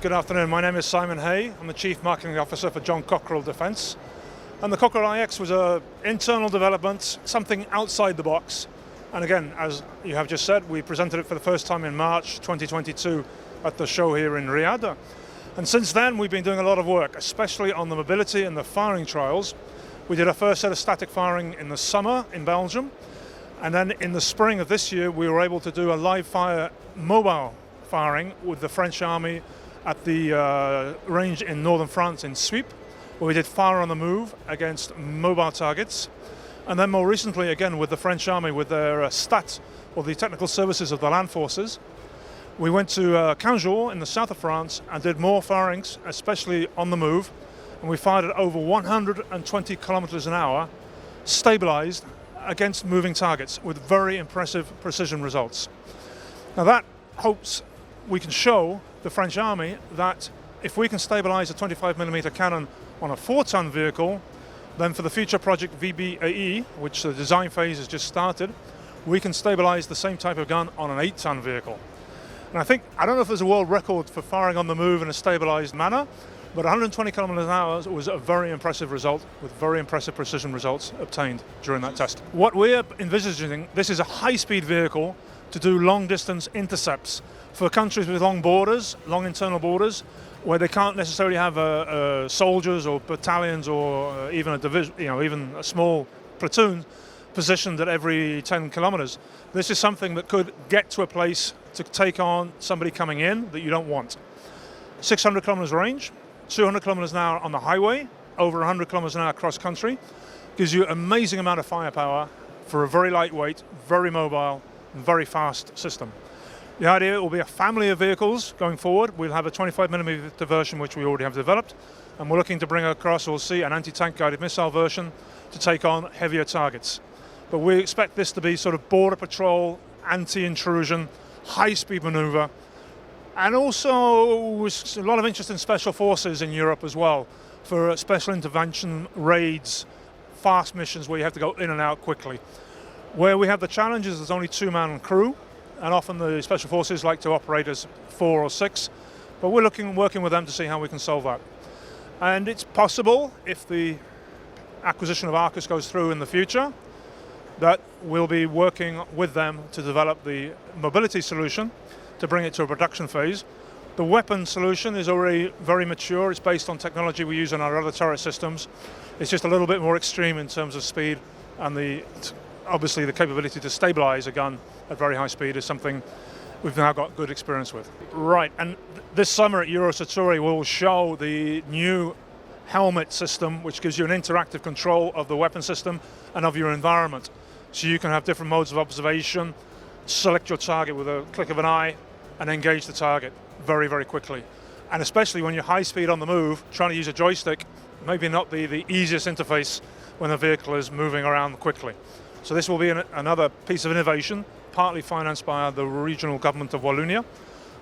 Good afternoon, my name is Simon Hay. I'm the Chief Marketing Officer for Cockerill Defense. And the Cockerill IX was an internal development, something outside the box. And again, as you have just said, we presented it for the first time in March 2022 at the show here in Riyadh. And since then, we've been doing a lot of work, especially on the mobility and the firing trials. We did our first set of static firing in the summer in Belgium. And then in the spring of this year, we were able to do a live fire mobile firing with the French Army at the range in northern France in Suippes, where we did fire on the move against mobile targets. And then more recently, again, with the French Army, with their STAT, or the Technical Services of the Land Forces, we went to Caen in the south of France and did more firings, especially on the move. And we fired at over 120 kilometers an hour, stabilized against moving targets with very impressive precision results. Now that hopes we can show the French Army that if we can stabilize a 25mm cannon on a 4-ton vehicle, then for the future project VBAE, which the design phase has just started, we can stabilize the same type of gun on an 8-ton vehicle. And I don't know if there's a world record for firing on the move in a stabilized manner, but 120 kilometers an hour was a very impressive result with very impressive precision results obtained during that test. What we're envisaging, this is a high-speed vehicle to do long-distance intercepts for countries with long borders, long internal borders, where they can't necessarily have soldiers or battalions or even a division, even a small platoon positioned at every 10 kilometers. This is something that could get to a place to take on somebody coming in that you don't want. 600 kilometers range, 200 kilometers an hour on the highway, over 100 kilometers an hour cross country, gives you an amazing amount of firepower for a very lightweight, very mobile, and very fast system. The idea will be a family of vehicles going forward. We'll have a 25mm version, which we already have developed, and we're looking to bring across, we'll see, an anti-tank guided missile version to take on heavier targets. But we expect this to be sort of border patrol, anti-intrusion, high-speed maneuver, and also a lot of interest in special forces in Europe as well, for special intervention raids, fast missions where you have to go in and out quickly. Where we have the challenges, there's only 2-man crew, and often the special forces like to operate as 4 or 6, but we're working with them to see how we can solve that. And it's possible, if the acquisition of Arcus goes through in the future, that we'll be working with them to develop the mobility solution to bring it to a production phase. The weapon solution is already very mature. It's based on technology we use in our other turret systems. It's just a little bit more extreme in terms of speed, and obviously the capability to stabilize a gun at very high speed is something we've now got good experience with. Right, and this summer at Eurosatory we'll show the new helmet system, which gives you an interactive control of the weapon system and of your environment. So you can have different modes of observation, select your target with a click of an eye, and engage the target very, very quickly. And especially when you're high speed on the move, trying to use a joystick maybe not be the easiest interface when the vehicle is moving around quickly. So this will be another piece of innovation, partly financed by the regional government of Wallonia,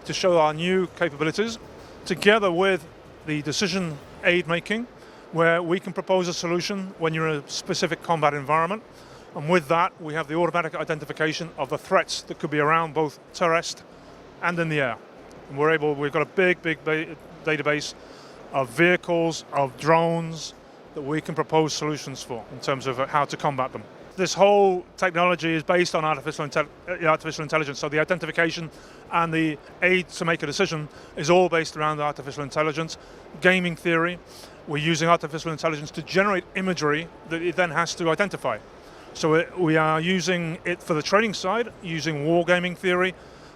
to show our new capabilities, together with the decision aid making, where we can propose a solution when you're in a specific combat environment. And with that, we have the automatic identification of the threats that could be around both terrestrial and in the air. And we've got a big database of vehicles, of drones, that we can propose solutions for in terms of how to combat them. This whole technology is based on artificial intelligence, so the identification and the aid to make a decision is all based around artificial intelligence. Gaming theory, we're using artificial intelligence to generate imagery that it then has to identify. So we are using it for the training side, using wargaming theory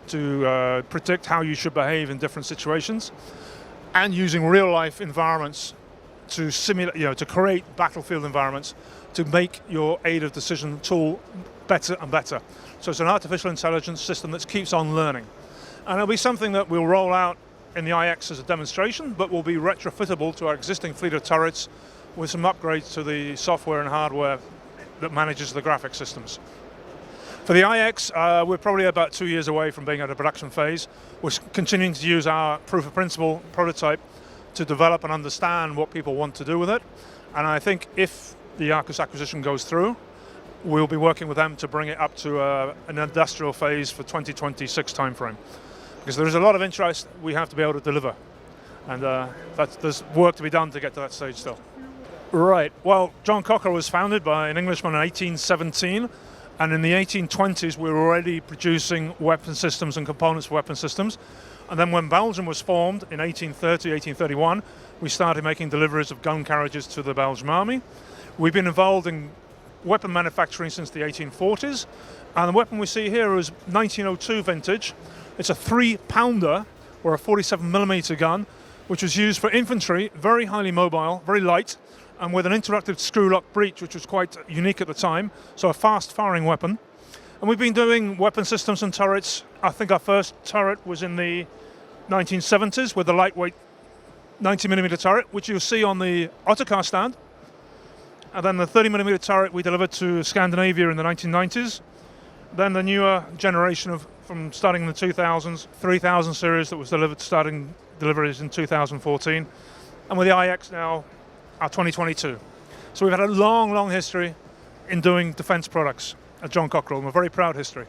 to predict how you should behave in different situations, and using real-life environments to simulate, to create battlefield environments to make your aid of decision tool better and better. So it's an artificial intelligence system that keeps on learning. And it'll be something that we'll roll out in the IX as a demonstration, but will be retrofittable to our existing fleet of turrets with some upgrades to the software and hardware that manages the graphic systems. For the IX, we're probably about 2 years away from being at a production phase. We're continuing to use our proof of principle prototype to develop and understand what people want to do with it. And I think if the Arcus acquisition goes through, we'll be working with them to bring it up to an industrial phase for 2026 timeframe. Because there is a lot of interest we have to be able to deliver. And there's work to be done to get to that stage still. Right, well, John Cockerill was founded by an Englishman in 1817, and in the 1820s we were already producing weapon systems and components for weapon systems. And then when Belgium was formed in 1830, 1831, we started making deliveries of gun carriages to the Belgian army. We've been involved in weapon manufacturing since the 1840s, and the weapon we see here is 1902 vintage. It's a 3-pounder, or a 47mm gun, which was used for infantry, very highly mobile, very light, and with an interactive screw-lock breech, which was quite unique at the time, so a fast-firing weapon. And we've been doing weapon systems and turrets. I think our first turret was in the 1970s with the lightweight 90mm turret, which you'll see on the Autocar stand. And then the 30mm turret we delivered to Scandinavia in the 1990s. Then the newer generation from starting in the 2000s, 3000 series that was delivered, starting deliveries in 2014. And with the IX now, our 2022. So we've had a long, long history in doing defense products at John Cockerill, and a very proud history.